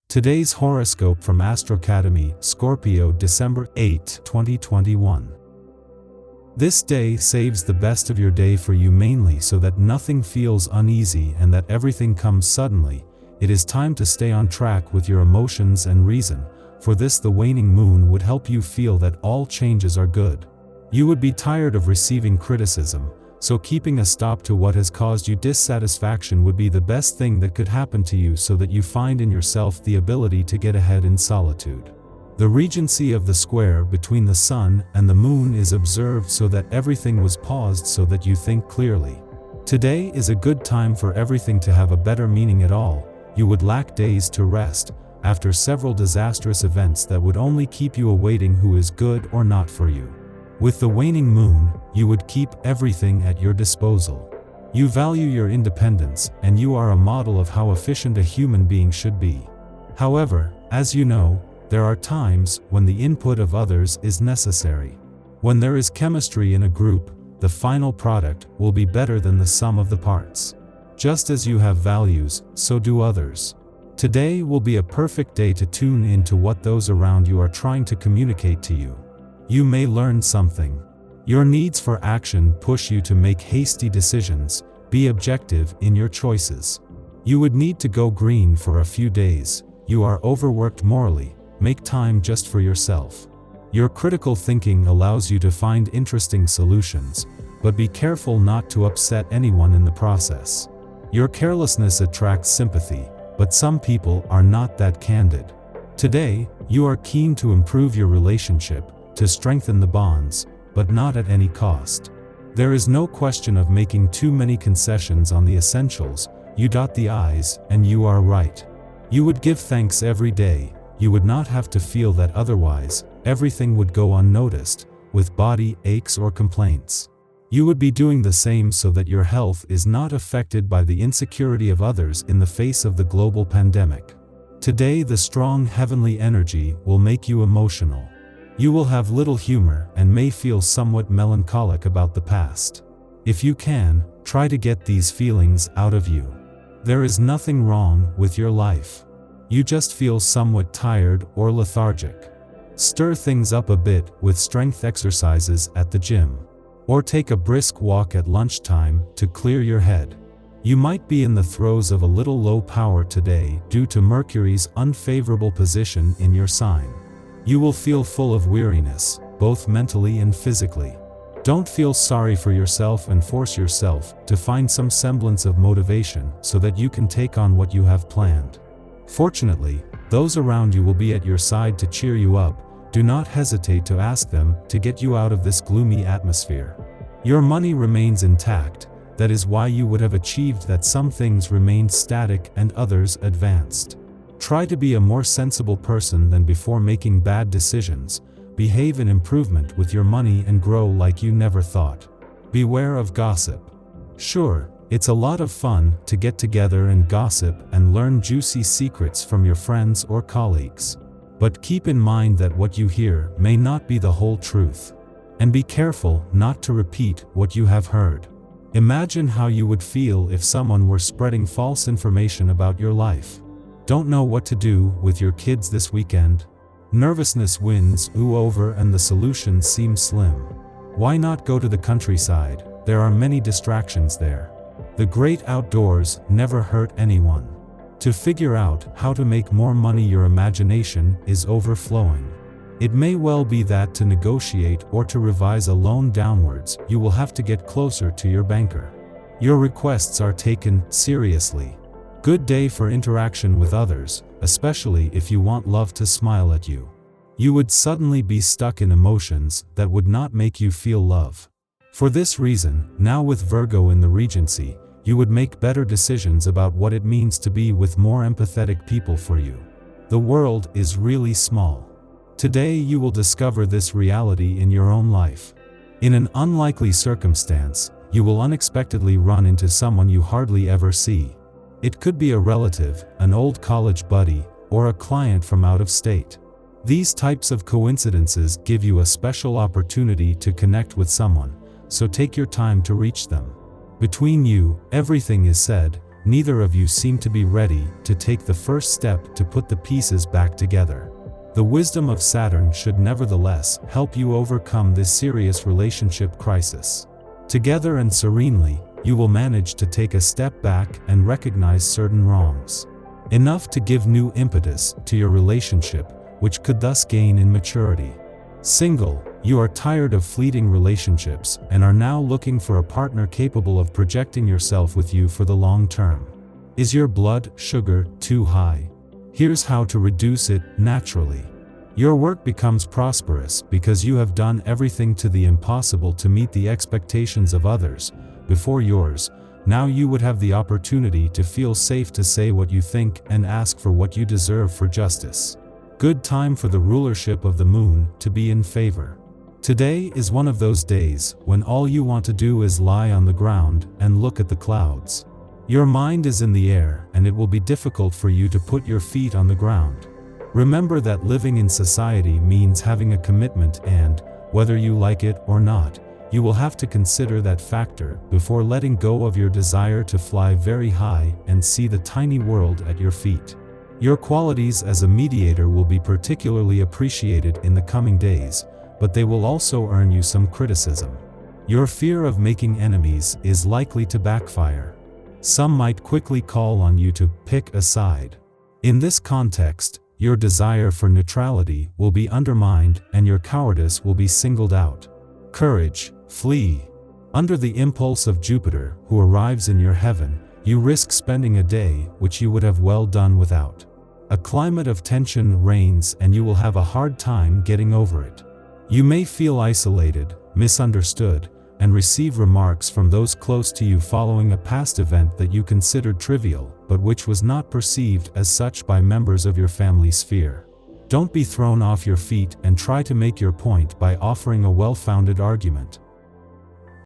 Today's horoscope from Astrocademy, Scorpio December 8, 2021. This day saves the best of your day for you mainly so that nothing feels uneasy and that everything comes suddenly. It is time to stay on track with your emotions and reason. For this, the waning moon would help you feel that all changes are good. You would be tired of receiving criticism, so keeping a stop to what has caused you dissatisfaction would be the best thing that could happen to you so that you find in yourself the ability to get ahead in solitude. The regency of the square between the sun and the moon is observed so that everything was paused so that you think clearly. Today is a good time for everything to have a better meaning at all. You would lack days to rest, after several disastrous events that would only keep you awaiting who is good or not for you. With the waning moon, you would keep everything at your disposal. You value your independence, and you are a model of how efficient a human being should be. However, as you know, there are times when the input of others is necessary. When there is chemistry in a group, the final product will be better than the sum of the parts. Just as you have values, so do others. Today will be a perfect day to tune into what those around you are trying to communicate to you. You may learn something. Your needs for action push you to make hasty decisions. Be objective in your choices. You would need to go green for a few days. You are overworked morally. Make time just for yourself. Your critical thinking allows you to find interesting solutions, but be careful not to upset anyone in the process. Your carelessness attracts sympathy, but some people are not that candid. Today, you are keen to improve your relationship, to strengthen the bonds, but not at any cost. There is no question of making too many concessions on the essentials. You dot the I's, and you are right. You would give thanks every day. You would not have to feel that otherwise, everything would go unnoticed, with body aches or complaints. You would be doing the same so that your health is not affected by the insecurity of others in the face of the global pandemic. Today, the strong heavenly energy will make you emotional. You will have little humor and may feel somewhat melancholic about the past. If you can, try to get these feelings out of you. There is nothing wrong with your life. You just feel somewhat tired or lethargic. Stir things up a bit with strength exercises at the gym. Or take a brisk walk at lunchtime to clear your head. You might be in the throes of a little low power today due to Mercury's unfavorable position in your sign. You will feel full of weariness, both mentally and physically. Don't feel sorry for yourself and force yourself to find some semblance of motivation so that you can take on what you have planned. Fortunately, those around you will be at your side to cheer you up. Do not hesitate to ask them to get you out of this gloomy atmosphere. Your money remains intact. That is why you would have achieved that some things remained static and others advanced. Try to be a more sensible person than before making bad decisions. Behave in improvement with your money and grow like you never thought. Beware of gossip. Sure, it's a lot of fun to get together and gossip and learn juicy secrets from your friends or colleagues. But keep in mind that what you hear may not be the whole truth. And be careful not to repeat what you have heard. Imagine how you would feel if someone were spreading false information about your life. Don't know what to do with your kids this weekend? Nervousness wins over and the solution seems slim. Why not go to the countryside? There are many distractions there. The great outdoors never hurt anyone. To figure out how to make more money, your imagination is overflowing. It may well be that to negotiate or to revise a loan downwards, you will have to get closer to your banker. Your requests are taken seriously. Good day for interaction with others, especially if you want love to smile at you. You would suddenly be stuck in emotions that would not make you feel love. For this reason, now with Virgo in the regency, you would make better decisions about what it means to be with more empathetic people for you. The world is really small. Today you will discover this reality in your own life. In an unlikely circumstance, you will unexpectedly run into someone you hardly ever see. It could be a relative, an old college buddy, or a client from out of state. These types of coincidences give you a special opportunity to connect with someone, so take your time to reach them. Between you, everything is said, neither of you seem to be ready to take the first step to put the pieces back together. The wisdom of Saturn should nevertheless help you overcome this serious relationship crisis. Together and serenely, you will manage to take a step back and recognize certain wrongs. Enough to give new impetus to your relationship, which could thus gain in maturity. Single, you are tired of fleeting relationships and are now looking for a partner capable of projecting yourself with you for the long term. Is your blood sugar too high? Here's how to reduce it naturally. Your work becomes prosperous because you have done everything to the impossible to meet the expectations of others before yours. Now you would have the opportunity to feel safe to say what you think and ask for what you deserve for justice. Good time for the rulership of the moon to be in favor. Today is one of those days when all you want to do is lie on the ground and look at the clouds. Your mind is in the air and it will be difficult for you to put your feet on the ground. Remember that living in society means having a commitment and, whether you like it or not, you will have to consider that factor before letting go of your desire to fly very high and see the tiny world at your feet. Your qualities as a mediator will be particularly appreciated in the coming days, but they will also earn you some criticism. Your fear of making enemies is likely to backfire. Some might quickly call on you to pick a side. In this context, your desire for neutrality will be undermined and your cowardice will be singled out. Courage, flee. Under the impulse of Jupiter, who arrives in your heaven, you risk spending a day which you would have well done without. A climate of tension reigns and you will have a hard time getting over it. You may feel isolated, misunderstood, and receive remarks from those close to you following a past event that you considered trivial, but which was not perceived as such by members of your family sphere. Don't be thrown off your feet and try to make your point by offering a well-founded argument.